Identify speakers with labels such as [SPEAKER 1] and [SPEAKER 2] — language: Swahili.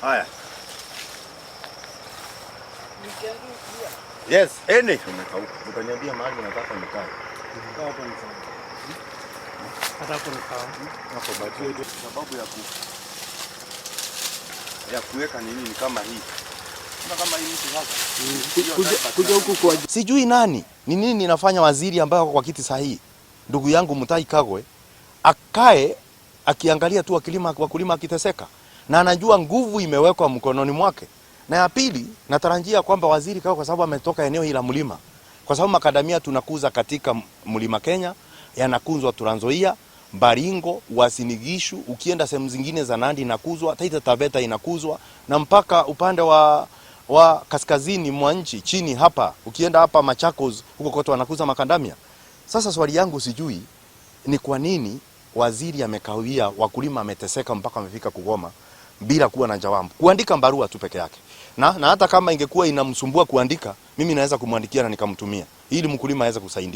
[SPEAKER 1] Haya. Yes, umekauka. Utaniambia mahali unataka nikae.
[SPEAKER 2] Hapo ni sawa. Hata hapo ni sawa.
[SPEAKER 1] Hapo bado sababu ya kuweka nini kama hii. Kama hii mtu sasa.
[SPEAKER 2] Kuja huku kwa
[SPEAKER 3] sijui nani. Ni nini ninafanya waziri ambaye kwa kiti sahihi. Ndugu yangu Mutahi Kagwe akae akiangalia tu wakulima akiteseka. Na anajua nguvu imewekwa mkononi mwake. Na ya pili, natarajia kwamba waziri kwa sababu ametoka eneo hili la mlima. Kwa sababu makadamia tunakuza katika mlima Kenya, yanakuzwa Trans Nzoia, Baringo, Uasin Gishu, ukienda sehemu zingine za Nandi inakuzwa, Taita Taveta inakuzwa, na mpaka upande wa kaskazini mwa nchi chini hapa, ukienda hapa Machakos huko kote wanakuza makadamia. Sasa swali yangu sijui ni kwa nini waziri amekawia, wakulima ameteseka mpaka amefika kugoma bila kuwa na jawabu. Kuandika barua tu peke yake. Na hata kama ingekuwa inamsumbua kuandika, mimi naweza kumwandikia na nikamtumia ili mkulima aweze kusaidika.